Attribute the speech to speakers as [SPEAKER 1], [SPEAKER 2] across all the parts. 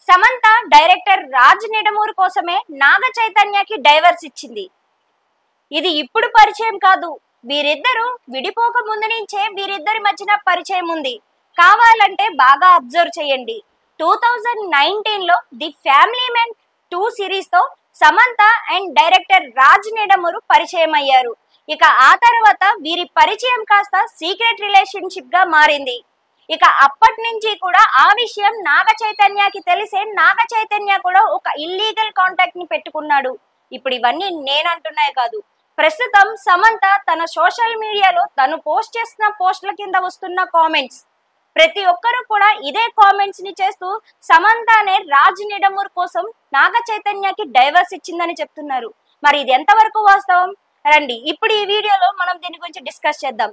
[SPEAKER 1] Samantha director Raj నిడమూర్ కోసమే నాగ చైతన్యకి divorce ఇచ్చింది. ఇది ఇప్పుడు పరిచయం కాదు, వీరిద్దరూ విడిపోక ముందు నుంచే వీరిద్దరి మధ్యన పరిచయం ఉంది. కావాలంటే బాగా అబ్జర్వ్ చేయండి. 2019లో ది ఫ్యామిలీ మ్యాన్ 2 సిరీస్ తో సమంత అండ్ డైరెక్టర్ రాజ్ నిడమూర్ పరిచయం అయ్యారు. ఇక ఆ తర్వాత వీరి పరిచయం కాస్త సీక్రెట్ రిలేషన్షిప్ గా మారింది. ఇక అప్పటి నుంచి కూడా ఆ విషయం నాగ చైతన్యకి తెలిసే నాగ చైతన్య కూడా ఒక ఇల్లీగల్ కాంటాక్ట్ ని పెట్టుకున్నాడు. ఇప్పుడు ఇవన్నీ నేనంటున్నాయి కాదు, ప్రస్తుతం సమంత తన సోషల్ మీడియాలో తను పోస్ట్ చేస్తున్న పోస్టుల కింద వస్తున్న కామెంట్స్, ప్రతి ఒక్కరూ కూడా ఇదే కామెంట్స్ ని చేస్తూ సమంత అనే రాజ్ నిడమూర్ కోసం నాగ చైతన్యకి డైవర్స్ ఇచ్చిందని చెప్తున్నారు. మరి ఇది ఎంతవరకు వాస్తవం? రండి ఇప్పుడు ఈ వీడియోలో మనం దీని గురించి డిస్కస్ చేద్దాం.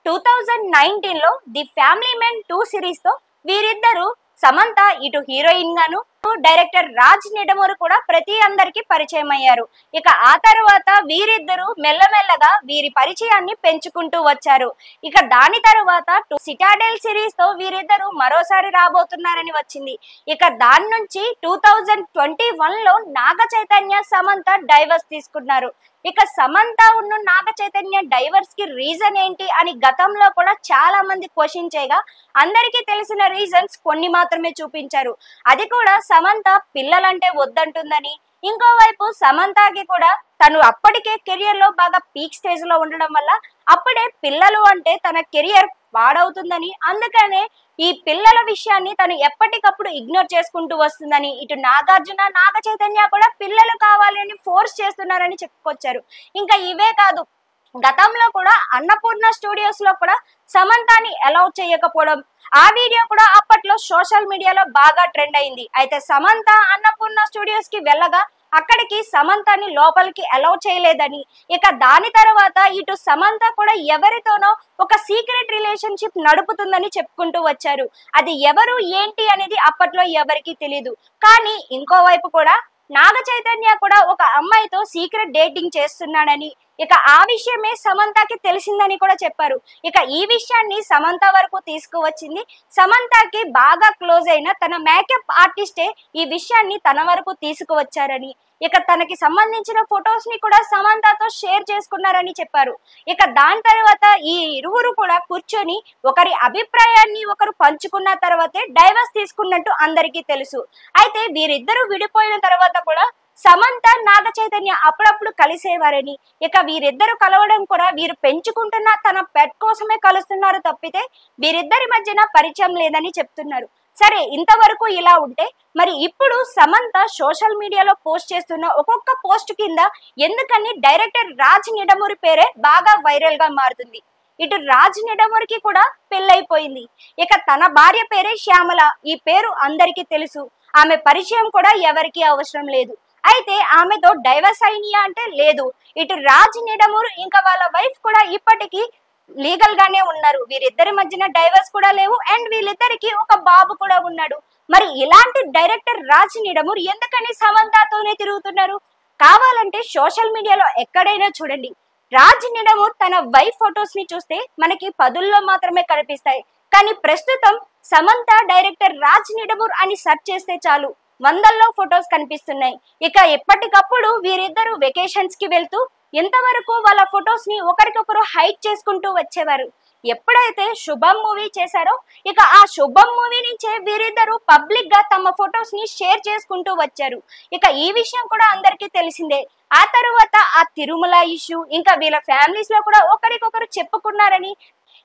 [SPEAKER 1] 2019లో ది ఫ్యామిలీ మ్యాన్ 2 సిరీస్ తో వీరిద్దరూ సమంత ఇటు హీరోయిన్ గాను డైరెక్టర్ రాజ్ నిడమూర్ కూడా ప్రతి అందరికి పరిచయం అయ్యారు. ఇక ఆ తర్వాత వీరిద్దరూ మెల్లమెల్లగా వీరి పరిచయాన్ని పెంచుకుంటూ వచ్చారు. ఇక దాని తర్వాత సిటాడెల్ సిరీస్ తో వీరిద్దరూ మరోసారి రాబోతున్నారని వచ్చింది. ఇక దాని నుంచి 2021లో నాగ చైతన్య సమంత డైవర్స్ తీసుకున్నారు. ఇక సమంత ఉన్న నాగ చైతన్య డైవర్స్ కి రీజన్ ఏంటి అని గతంలో కూడా చాలా మంది క్వశ్చన్ చేయగా అందరికీ తెలిసిన రీజన్స్ కొన్ని మాత్రమే చూపించారు. అది కూడా సమంత పిల్లలంటే వద్దంటుందని, ఇంకోవైపు సమంతకి కూడా తను అప్పటికే కెరియర్ లో బాగా పీక్ స్టేజ్ లో ఉండడం వల్ల అప్పుడే పిల్లలు అంటే తన కెరియర్ పాడవుతుందని, అందుకనే ఈ పిల్లల విషయాన్ని తను ఎప్పటికప్పుడు ఇగ్నోర్ చేసుకుంటూ వస్తుందని ఇటు నాగార్జున నాగ చైతన్య కూడా పిల్లలు కావాలని ఫోర్స్ చేస్తున్నారని చెప్పుకొచ్చారు. ఇంకా ఇవే కాదు, గతంలో కూడా అన్నపూర్ణ స్టూడియోస్ లో కూడా సమంతని అలౌ చేయకపోవడం, ఆ వీడియో కూడా అప్పట్లో సోషల్ మీడియాలో బాగా ట్రెండ్ అయింది. అయితే సమంత అన్నపూర్ణ స్టూడియోస్ కి వెళ్ళగా అక్కడికి సమంతని లోపలికి అలౌ చేయలేదని, ఇక దాని తర్వాత ఇటు సమంత కూడా ఎవరితోనో ఒక సీక్రెట్ రిలేషన్షిప్ నడుపుతుందని చెప్పుకుంటూ వచ్చారు. అది ఎవరు ఏంటి అనేది అప్పట్లో ఎవరికి తెలియదు. కానీ ఇంకోవైపు కూడా నాగ చైతన్య కూడా ఒక అమ్మాయితో సీక్రెట్ డేటింగ్ చేస్తున్నాడని, ఇక ఆ విషయమే సమంతకి తెలిసిందని కూడా చెప్పారు. ఇక ఈ విషయాన్ని సమంత వరకు తీసుకువచ్చింది సమంతకి బాగా క్లోజ్ అయిన తన మేకప్ ఆర్టిస్టే ఈ విషయాన్ని తన వరకు తీసుకువచ్చారని, ఇక తనకి సంబంధించిన ఫొటోస్ ని కూడా సమంతతో షేర్ చేసుకున్నారని చెప్పారు. ఇక దాని తర్వాత ఈ ఇరువురు కూడా కూర్చొని ఒకరి అభిప్రాయాన్ని ఒకరు పంచుకున్న తర్వాతే డైవర్స్ తీసుకున్నట్టు అందరికీ తెలుసు. అయితే వీరిద్దరూ విడిపోయిన తర్వాత కూడా సమంత నాగ చైతన్య అప్పుడప్పుడు కలిసేవారని, ఇక వీరిద్దరు కలవడం కూడా వీరు పెంచుకుంటున్న తన పెట్ కోసమే కలుస్తున్నారు తప్పితే వీరిద్దరి మధ్యన పరిచయం లేదని చెప్తున్నారు. సరే, ఇంతవరకు ఇలా ఉంటే మరి ఇప్పుడు సమంత సోషల్ మీడియాలో పోస్ట్ చేస్తున్న ఒక్కొక్క పోస్ట్ కింద ఎందుకని డైరెక్టర్ రాజ్ నిడమూర్ పేరే బాగా వైరల్ గా మారుతుంది. ఇటు రాజ్ నిడమూర్ కి కూడా పెళ్ళైపోయింది. ఇక తన భార్య పేరే శ్యామల, ఈ పేరు అందరికీ తెలుసు. ఆమె పరిచయం కూడా ఎవరికి అవసరం లేదు. అయితే ఆమెతో డైవర్స్ అయినాయా అంటే లేదు. ఇటు రాజ్ నిడమూర్ ఇంకా వాళ్ళ వైఫ్ కూడా ఇప్పటికీ లీగల్ గానే ఉన్నారు. వీరిద్దరి మధ్యన డైవర్స్ కూడా లేవు అండ్ వీళ్ళిద్దరికి ఒక బాబు కూడా ఉన్నాడు. మరి ఇలాంటి డైరెక్టర్ రాజ్ నిడమూర్ ఎందుకని సమంతతోనే తిరుగుతున్నారు? కావాలంటే సోషల్ మీడియాలో ఎక్కడైనా చూడండి, రాజ్ నిడమూర్ తన వైఫ్ ఫొటోస్ ని చూస్తే మనకి 10లో మాత్రమే కనిపిస్తాయి. కానీ ప్రస్తుతం సమంత డైరెక్టర్ రాజ్ నిడమూర్ అని సెర్చ్ చేస్తే చాలు 100లో ఫొటోస్ కనిపిస్తున్నాయి. ఇక ఎప్పటికప్పుడు వీరిద్దరు వెకేషన్స్ కి వెళ్తూ ఇంతవరకు వాళ్ళ ఫొటోస్ ని ఒకరికొకరు హైడ్ చేసుకుంటూ వచ్చేవారు. ఎప్పుడైతే శుభం మూవీ చేశారో ఇక ఆ శుభం మూవీ నుంచే వీరిద్దరు పబ్లిక్ గా తమ ఫొటోస్ ని షేర్ చేసుకుంటూ వచ్చారు. ఇక ఈ విషయం కూడా అందరికీ తెలిసిందే. ఆ తర్వాత ఆ తిరుమల ఇష్యూ, ఇంకా వీళ్ళ ఫ్యామిలీస్ లో కూడా ఒకరికొకరు చెప్పుకున్నారని,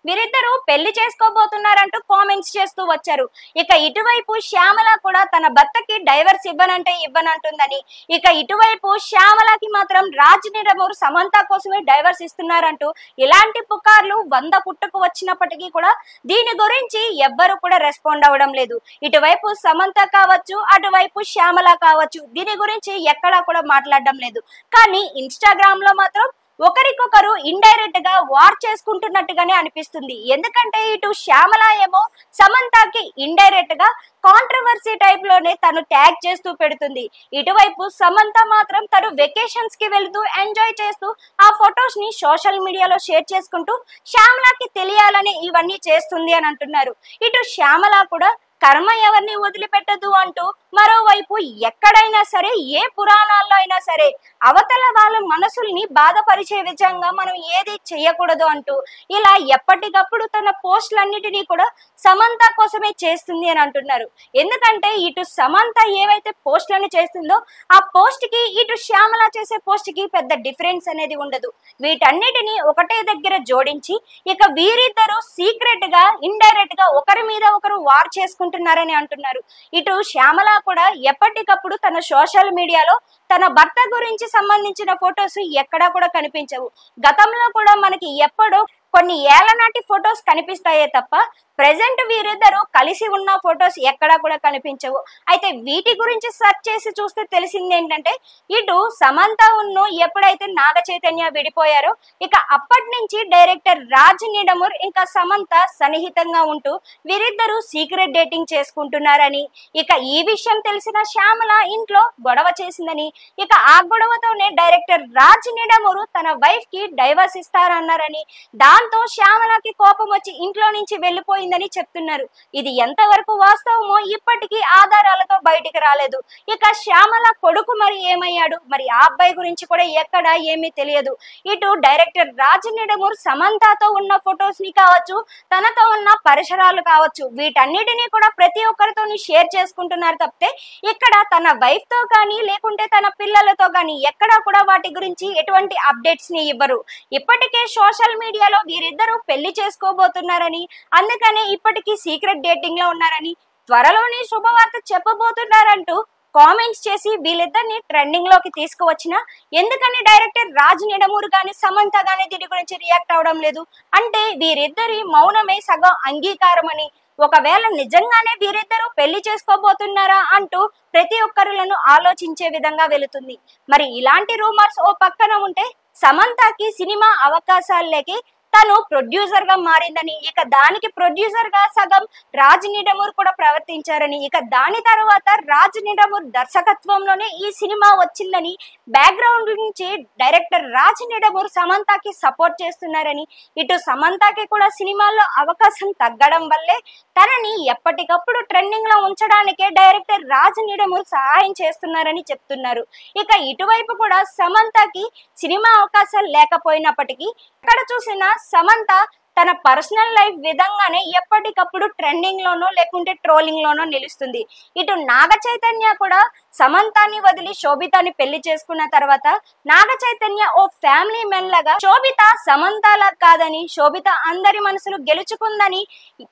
[SPEAKER 1] వీరిద్దరూ పెళ్లి చేసుకోబోతున్నారంటూ కామెంట్స్ చేస్తూ వచ్చారు. ఇక ఇటువైపు శ్యామల కూడా తన భర్తకి డైవర్స్ ఇవ్వనంటే ఇవ్వనంటుందని, ఇక ఇటువైపు శ్యామలకి మాత్రం రాజ్ నిడమూర్ సమంత కోసమే డైవర్స్ ఇస్తున్నారంటూ ఇలాంటి పుకార్లు 100 పుట్టుకు వచ్చినప్పటికీ కూడా దీని గురించి ఎవ్వరు కూడా రెస్పాండ్ అవ్వడం లేదు. ఇటువైపు సమంత కావచ్చు, అటువైపు శ్యామల కావచ్చు, దీని గురించి ఎక్కడా కూడా మాట్లాడడం లేదు. కానీ ఇన్స్టాగ్రామ్ లో మాత్రం ఒకరికొకరు ఇండైరెక్ట్ గా వార్ చేసుకుంటున్నట్టుగానే అనిపిస్తుంది. ఎందుకంటే ఇటు శ్యామల ఏమో సమంతకి ఇండైరెక్ట్ గా కాంట్రవర్సీ టైప్ లోనే తను ట్యాగ్ చేస్తూ పెడుతుంది. ఇటువైపు సమంత మాత్రం తను వెకేషన్స్ కి వెళ్తూ ఎంజాయ్ చేస్తూ ఆ ఫొటోస్ ని సోషల్ మీడియాలో షేర్ చేసుకుంటూ శ్యామలకి తెలియాలని ఇవన్నీ చేస్తుంది అని అంటున్నారు. ఇటు శ్యామల కూడా కర్మ ఎవరిని వదిలిపెట్టదు అంటూ మరోవైపు ఎక్కడైనా సరే ఏ పురాణాల్లో అయినా సరే అవతల వాళ్ళ మనసుల్ని బాధపరిచే విధంగా మనం ఏది చేయకూడదు అంటూ ఇలా ఎప్పటికప్పుడు తన పోస్టులన్నిటినీ కూడా సమంత కోసమే చేస్తుంది అని అంటున్నారు. ఎందుకంటే ఇటు సమంత ఏవైతే పోస్టులను చేస్తుందో ఆ పోస్ట్ కి ఇటు శ్యామల చేసే పోస్ట్ కి పెద్ద డిఫరెన్స్ అనేది ఉండదు. వీటన్నిటిని ఒకటే దగ్గర జోడించి ఇక వీరిద్దరూ సీక్రెట్ గా ఇండైరెక్ట్ గా ఒకరి మీద ఒకరు వార్ చేసుకుంటున్నారని అంటున్నారు. ఇటు శ్యామల కూడా ఎప్పటికప్పుడు తన సోషల్ మీడియాలో తన భర్త గురించి సంబంధించిన ఫొటోస్ ఎక్కడా కూడా కనిపించవు. గతంలో కూడా మనకి ఎప్పుడో కొన్ని ఏళ్ల నాటి ఫొటోస్ కనిపిస్తాయే తప్ప ప్రెసెంట్ వీరిద్దరూ కలిసి ఉన్న ఫొటోస్ ఎక్కడా కూడా కనిపించవు. అయితే వీటి గురించి సెర్చ్ చేసి చూస్తే తెలిసింది ఏంటంటే ఇటు సమంత ఉన్ను ఎప్పుడైతే నాగ చైతన్య విడిపోయారో ఇక అప్పటి నుంచి డైరెక్టర్ రాజ్ నిడమూర్ ఇంకా సమంత సన్నిహితంగా ఉంటూ వీరిద్దరూ సీక్రెట్ డేటింగ్ చేసుకుంటున్నారని ఇక ఈ విషయం తెలిసిన శ్యామల ఇంట్లో గొడవ చేసిందని ఇక ఆ గొడవతోనే డైరెక్టర్ రాజ్ నిడమూర్ తన వైఫ్ కి డైవర్స్ ఇస్తారన్నారని దాంతో శ్యామలకి కోపం వచ్చి ఇంట్లో నుంచి వెళ్ళిపోయిందని చెప్తున్నారు. ఇది ఎంతవరకు వాస్తవమో ఇప్పటికీ ఆధారాలతో బయటికి రాలేదు. ఇక శ్యామల కొడుకు మరి ఏమయ్యాడు, మరి ఆ అబ్బాయి గురించి కూడా ఎక్కడా ఏమీ తెలియదు. ఇటు డైరెక్టర్ రాజ్ నిడమూర్ సమంతతో ఉన్న ఫొటోస్ ని కావచ్చు, తనతో ఉన్న పరిసరాలు కావచ్చు, వీటన్నిటినీ కూడా ప్రతి ఒక్కరితో షేర్ చేసుకుంటున్నారు తప్పితే ఇక్కడ తన వైఫ్ తో కానీ లేకుంటే తన పిల్లలతో కానీ ఎక్కడా కూడా వాటి గురించి ఎటువంటి అప్డేట్స్ ని ఇవ్వరు. ఇప్పటికే సోషల్ మీడియాలో వీరిద్దరూ పెళ్లి చేసుకోబోతున్నారని అందుకనే ఇప్పటికీ సీక్రెట్ డేటింగ్ లో ఉన్నారని త్వరలోనే శుభవార్త చెప్పబోతున్నారంటూ కామెంట్స్ చేసి వీళ్ళిద్దరిని ట్రెండింగ్ లోకి తీసుకువచ్చిన ఎందుకని డైరెక్టర్ రాజ్ నిడమూర్ గాని సమంత గాని దీని గురించి రియాక్ట్ అవడం లేదు అంటే వీరిద్దరి మౌనమే సగం అంగీకారం అని, ఒకవేళ నిజంగానే వీరిద్దరూ పెళ్లి చేసుకోబోతున్నారా అంటూ ప్రతి ఒక్కరులను ఆలోచించే విధంగా వెళుతుంది. మరి ఇలాంటి రూమర్స్ ఓ పక్కన ఉంటే సమంతకి సినిమా అవకాశాలకి తను ప్రొడ్యూసర్ గా మారిందని ఇక దానికి ప్రొడ్యూసర్ గా సగం రాజ్ నిడమూర్ కూడా ప్రవర్తించారని ఇక దాని తర్వాత రాజ్ నిడమూర్ దర్శకత్వంలోనే ఈ సినిమా వచ్చిందని బ్యాక్గ్రౌండ్ నుంచి డైరెక్టర్ రాజ్ నిడమూర్ సమంతకి సపోర్ట్ చేస్తున్నారని ఇటు సమంతకి కూడా సినిమాల్లో అవకాశం తగ్గడం వల్లే తనని ఎప్పటికప్పుడు ట్రెండింగ్ లో ఉంచడానికే డైరెక్టర్ రాజ్ నిడమూర్ సహాయం చేస్తున్నారని చెప్తున్నారు. ఇక ఇటువైపు కూడా సమంతకి సినిమా అవకాశాలు లేకపోయినప్పటికీ ఎక్కడ చూసినా సమంత తన పర్సనల్ లైఫ్ విధంగానే ఎప్పటికప్పుడు ట్రెండింగ్ లోనో లేకుంటే ట్రోలింగ్ లోనో నిలుస్తుంది. ఇటు నాగ చైతన్య కూడా సమంతాని వదిలి శోభితాని పెళ్లి చేసుకున్న తర్వాత నాగ చైతన్య ఓ ఫ్యామిలీ మెన్ లాగా శోభిత సమంతలా కాదని, శోభిత అందరి మనసులు గెలుచుకుందని,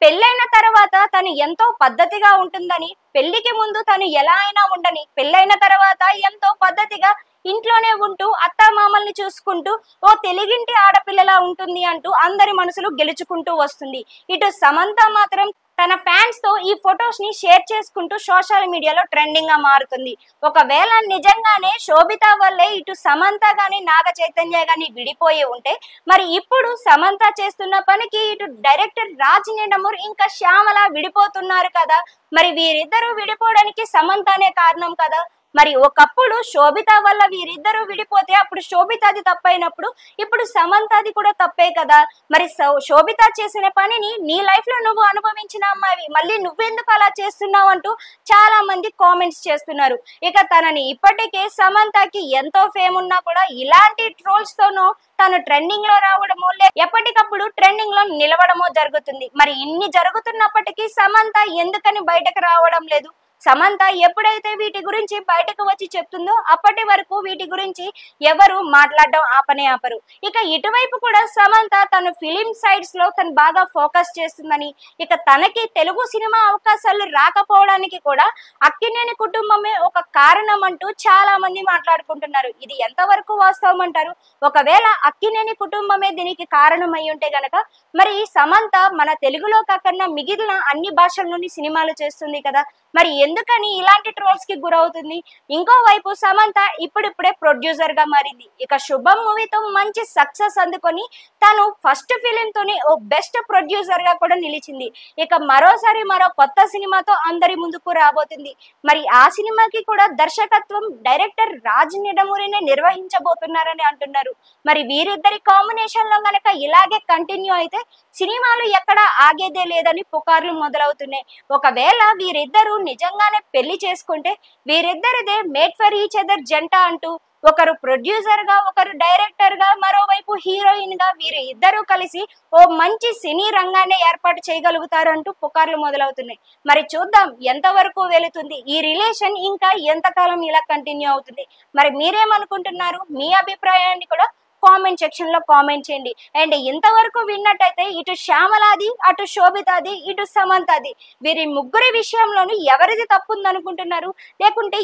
[SPEAKER 1] పెళ్ళైన తర్వాత తను ఎంతో పద్ధతిగా ఉంటుందని, పెళ్లికి ముందు తను ఎలా అయినా ఉండని, పెళ్ళైన తర్వాత ఎంతో పద్ధతిగా ఇంట్లోనే ఉంటూ అత్తామామల్ని చూసుకుంటూ ఓ తెలుగింటి ఆడపిల్లలా ఉంటుంది అంటూ అందరి మనసులు గెలుచుకుంటూ వస్తుంది. ఇటు సమంత మాత్రం తన ఫ్యాన్స్ తో ఈ ఫొటోస్ ని షేర్ చేసుకుంటూ సోషల్ మీడియాలో ట్రెండింగ్ గా మారుతుంది. ఒకవేళ నిజంగానే శోభిత వల్లే ఇటు సమంత గాని నాగ చైతన్య గాని విడిపోయి ఉంటే మరి ఇప్పుడు సమంత చేస్తున్న పనికి ఇటు డైరెక్టర్ రాజ్ నిడమూర్ ఇంకా శ్యామల విడిపోతున్నారు కదా, మరి వీరిద్దరూ విడిపోవడానికి సమంతనే కారణం కదా. మరి ఒకప్పుడు శోభిత వల్ల వీరిద్దరూ విడిపోతే అప్పుడు శోభితది తప్పైనప్పుడు ఇప్పుడు సమంతది కూడా తప్పే కదా. మరి శోభిత చేసిన పనిని నీ లైఫ్ లో నువ్వు అనుభవించిన అమ్మాయి మళ్ళీ నువ్వెందుకు అలా చేస్తున్నావు అంటూ చాలా మంది కామెంట్స్ చేస్తున్నారు. ఇక తనని ఇప్పటికే సమంతకి ఎంతో ఫేమ్ ఉన్నా కూడా ఇలాంటి ట్రోల్స్ తోనో తను ట్రెండింగ్ లో రావడమో ఎప్పటికప్పుడు ట్రెండింగ్ లో నిలవడమో జరుగుతుంది. మరి ఇన్ని జరుగుతున్నప్పటికీ సమంత ఎందుకని బయటకు రావడం లేదు? సమంత ఎప్పుడైతే వీటి గురించి బయటకు వచ్చి చెప్తుందో అప్పటి వరకు వీటి గురించి ఎవరు మాట్లాడడం ఆపరు. ఇక ఇటువైపు కూడా సమంత తన ఫిలిం సైడ్స్ లో తను బాగా ఫోకస్ చేస్తుందని, ఇక తనకి తెలుగు సినిమా అవకాశాలు రాకపోవడానికి కూడా అక్కినేని కుటుంబమే ఒక కారణం అంటూ చాలా మంది మాట్లాడుకుంటున్నారు. ఇది ఎంతవరకు వాస్తవం అంటారు? ఒకవేళ అక్కినేని కుటుంబమే దీనికి కారణం అయి ఉంటే గనక మరి సమంత మన తెలుగులో కాకుండా మిగిలిన అన్ని భాషల నుండి సినిమాలు చేస్తుంది కదా, మరి ఎందుకని ఇలాంటి ట్రోల్స్ కి గురవుతుంది? ఇంకోవైపు సమంత ఇప్పుడిప్పుడే ప్రొడ్యూసర్ గా మారింది. ఇక శుభం మూవీతో మంచి సక్సెస్ అందుకొని తను ఫస్ట్ ఫిలిం తోని ఓ బెస్ట్ ప్రొడ్యూసర్ గా కూడా నిలిచింది. ఇక మరోసారి మరో కొత్త సినిమాతో అందరి ముందుకు రాబోతుంది. మరి ఆ సినిమాకి కూడా దర్శకత్వం డైరెక్టర్ రాజ్ నిడమూరినే నిర్వహించబోతున్నారని అంటున్నారు. మరి వీరిద్దరి కాంబినేషన్ లో గనక ఇలాగే కంటిన్యూ అయితే సినిమాలు ఎక్కడ ఆగేదే లేదని పుకార్లు మొదలవుతున్నాయి. ఒకవేళ వీరిద్దరూ నిజంగానే పెళ్లి చేసుకుంటే వీరిద్దరిదే మేడ్ ఫర్ ఈచ్ అదర్ జంట అంటూ ఒకరు ప్రొడ్యూసర్ గా ఒకరు డైరెక్టర్ గా మరోవైపు హీరోయిన్ గా వీరు ఇద్దరు కలిసి ఓ మంచి సినీ రంగాన్ని ఏర్పాటు చేయగలుగుతారు అంటూ పుకార్లు మొదలవుతున్నాయి. మరి చూద్దాం ఎంతవరకు వెళుతుంది ఈ రిలేషన్, ఇంకా ఎంతకాలం ఇలా కంటిన్యూ అవుతుంది. మరి మీరేమనుకుంటున్నారు? మీ అభిప్రాయాన్ని కూడా కామెంట్ సెక్షన్ లో కామెంట్ చేయండి. అండ్ ఇంతవరకు విన్నట్టయితే ఇటు శ్యామలాది, అటు శోభితాది, ఇటు సమంతది, వీరి ముగ్గురి విషయంలోనూ ఎవరిది తప్పుంది అనుకుంటున్నారు, లేకుంటే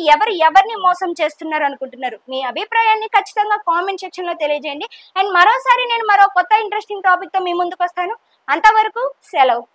[SPEAKER 1] ఎవరిని మోసం చేస్తున్నారు అనుకుంటున్నారు? మీ అభిప్రాయాన్ని ఖచ్చితంగా కామెంట్ సెక్షన్ లో తెలియజేయండి. అండ్ మరోసారి నేను మరో కొత్త ఇంట్రెస్టింగ్ టాపిక్ తో మీ ముందుకు వస్తాను. అంతవరకు సెలవు.